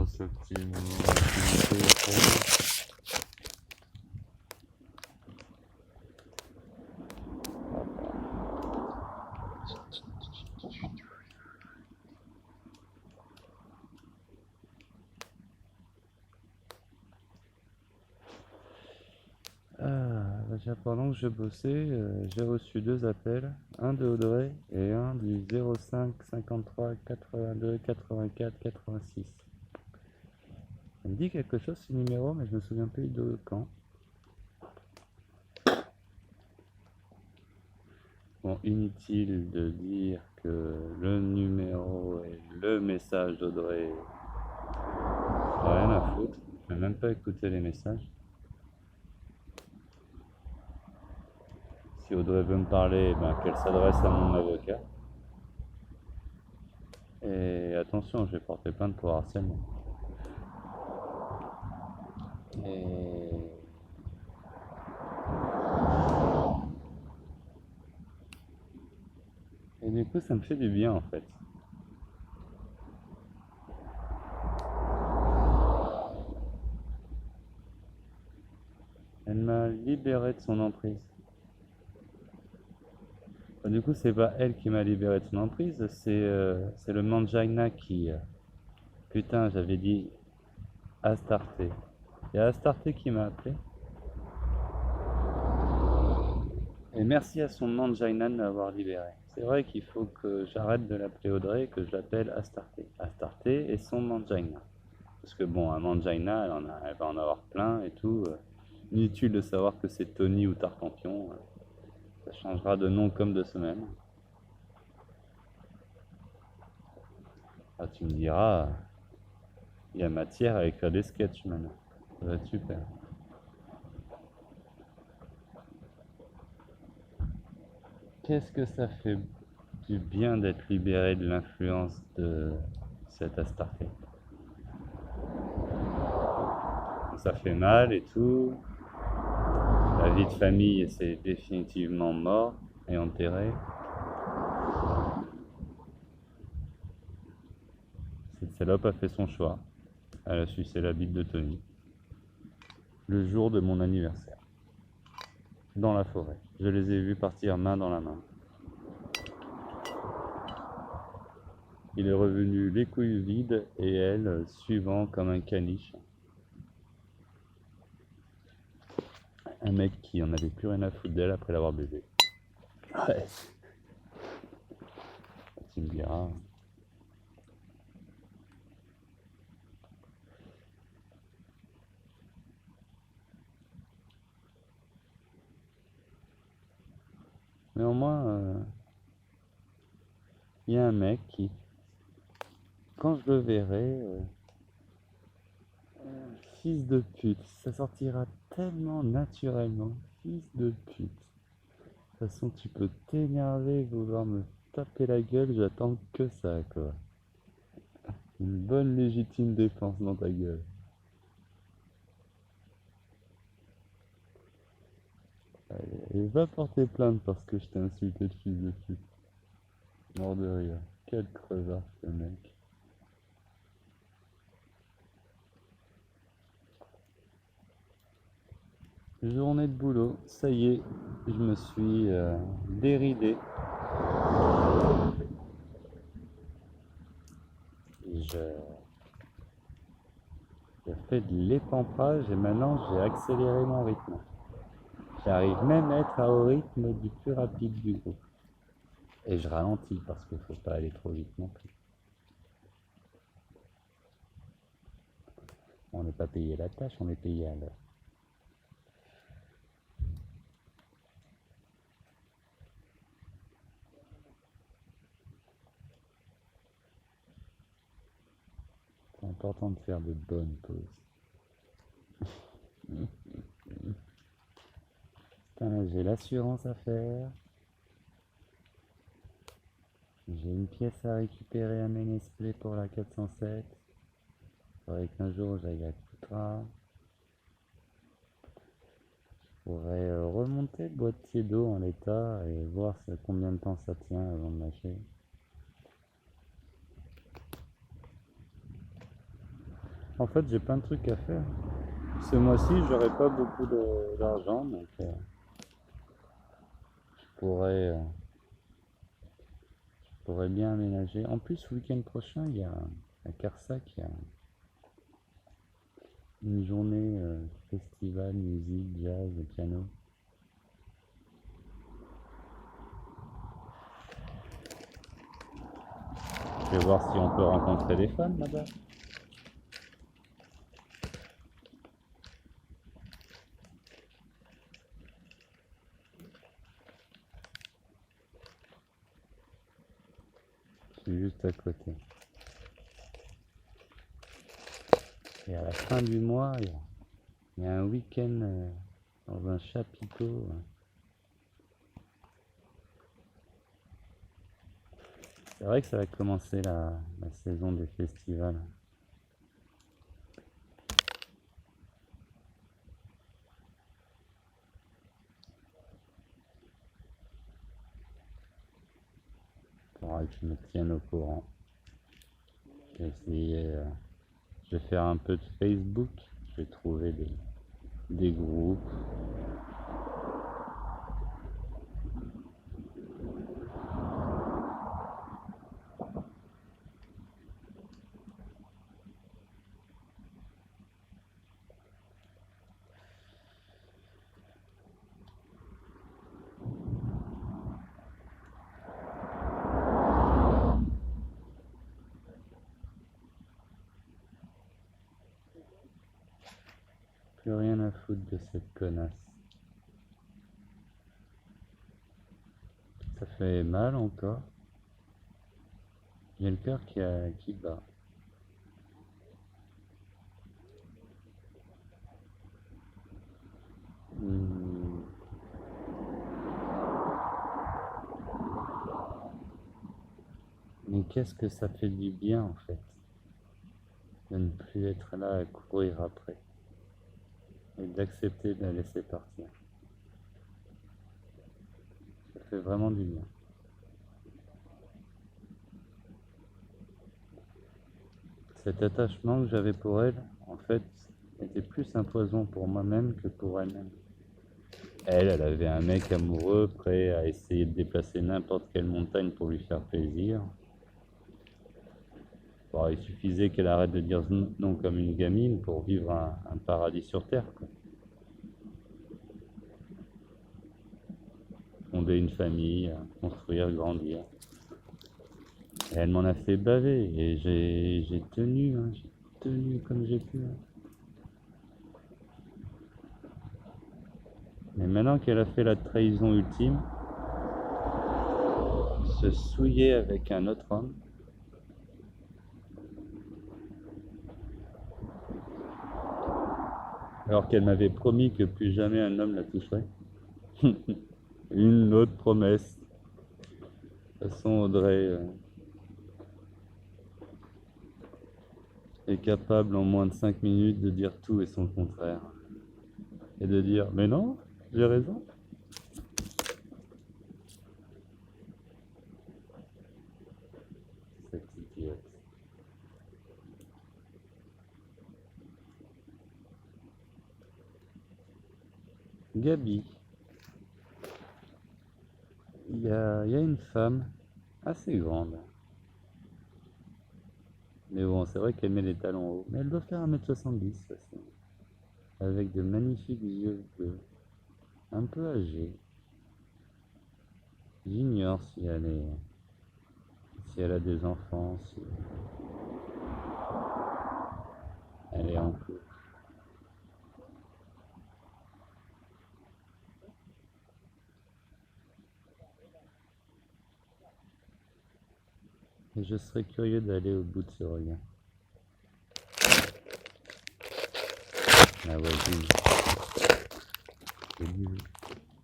cette activité après. Pendant que je bossais, j'ai reçu 2 appels, un de Audrey et un du 05 53 82 84 86. Ça me dit quelque chose ce numéro, mais je me souviens plus de quand. Bon, inutile de dire que le numéro et le message d'Audrey, rien à foutre. Je vais même pas écouter les messages. Si Audrey veut me parler, ben, qu'elle s'adresse à mon avocat. Et attention, je vais porter plainte pour harcèlement. Et du coup, ça me fait du bien en fait. Elle m'a libéré de son emprise. Du coup, c'est pas elle qui m'a libéré de son emprise, c'est le Mangina qui... putain, j'avais dit Astarté. Il y a Astarté qui m'a appelé. Et merci à son Mangina de m'avoir libéré. C'est vrai qu'il faut que j'arrête de l'appeler Audrey et que je l'appelle Astarté. Astarté et son Mangina. Parce que bon, un Mangina, elle va en avoir plein et tout. Inutile de savoir que c'est Tony ou Tartampion. Ça changera de nom comme de semaine. Ah, tu me diras, il y a matière à écrire des sketchs maintenant. Ça va être super. Qu'est-ce que ça fait du bien d'être libéré de l'influence de cette Astarté. Ça fait mal et tout. La vie de famille, c'est définitivement mort et enterré. Cette salope a fait son choix. Elle a sucé la bite de Tony. Le jour de mon anniversaire. Dans la forêt. Je les ai vus partir main dans la main. Il est revenu les couilles vides et elle suivant comme un caniche. Un mec qui en avait plus rien à foutre d'elle après l'avoir baisé. Ouais. Tu me diras. Néanmoins, il y a un mec qui, quand je le verrai, fils de pute, ça sortira tellement naturellement, fils de pute. De toute façon, tu peux t'énerver, vouloir me taper la gueule, j'attends que ça, quoi. Une bonne légitime défense dans ta gueule. Allez, et va porter plainte parce que je t'ai insulté de fils de pute. Mort de rire. Quel crevard, ce mec. Journée de boulot, ça y est, je me suis déridé. J'ai fait de l'épamprage et maintenant j'ai accéléré mon rythme. J'arrive même à être au rythme du plus rapide du groupe. Et je ralentis parce qu'il ne faut pas aller trop vite non plus. On n'est pas payé la tâche, on est payé à l'heure. C'est important de faire de bonnes pauses. Putain, j'ai l'assurance à faire. J'ai une pièce à récupérer à Ménesplé pour la 407. Il faudrait qu'un jour j'aille à Coutras. Je pourrais remonter le boîtier d'eau en l'état et voir combien de temps ça tient avant de lâcher. En fait, j'ai plein de trucs à faire. Ce mois-ci, j'aurai pas beaucoup d'argent, donc je pourrais bien aménager. En plus, le week-end prochain, il y a à Carsac, il y a une journée festival, musique, jazz, piano. Je vais voir si on peut rencontrer des femmes là-bas. Je suis juste à côté. Et à la fin du mois, il y a un week-end dans un chapiteau. C'est vrai que ça va commencer la saison des festivals. Il faudra que je me tienne au courant. Je vais essayer, je vais faire un peu de Facebook. Je vais trouver des groupes. Plus rien à foutre de cette connasse. Ça fait mal encore. J'ai le cœur qui bat. Hmm. Mais qu'est-ce que ça fait du bien en fait, de ne plus être là à courir après et d'accepter de la laisser partir. Ça fait vraiment du bien. Cet attachement que j'avais pour elle, en fait, était plus un poison pour moi-même que pour elle-même. Elle avait un mec amoureux prêt à essayer de déplacer n'importe quelle montagne pour lui faire plaisir. Bon, il suffisait qu'elle arrête de dire non comme une gamine pour vivre un paradis sur Terre, quoi. Fonder une famille, construire, grandir. Et elle m'en a fait baver et j'ai tenu, hein, j'ai tenu comme j'ai pu, hein. Mais maintenant qu'elle a fait la trahison ultime, se souiller avec un autre homme, alors qu'elle m'avait promis que plus jamais un homme la toucherait. Une autre promesse. De toute façon, Audrey est capable en moins de 5 minutes de dire tout et son contraire. Et de dire, mais non, j'ai raison. Cette idiote. Gabi. Il y a une femme assez grande. Mais bon, c'est vrai qu'elle met les talons hauts. Mais elle doit faire 1m70 de toute façon. Avec de magnifiques yeux bleus. Un peu âgée. J'ignore si elle a des enfants, si elle est en couple. Et je serais curieux d'aller au bout de ce regard. La voisine.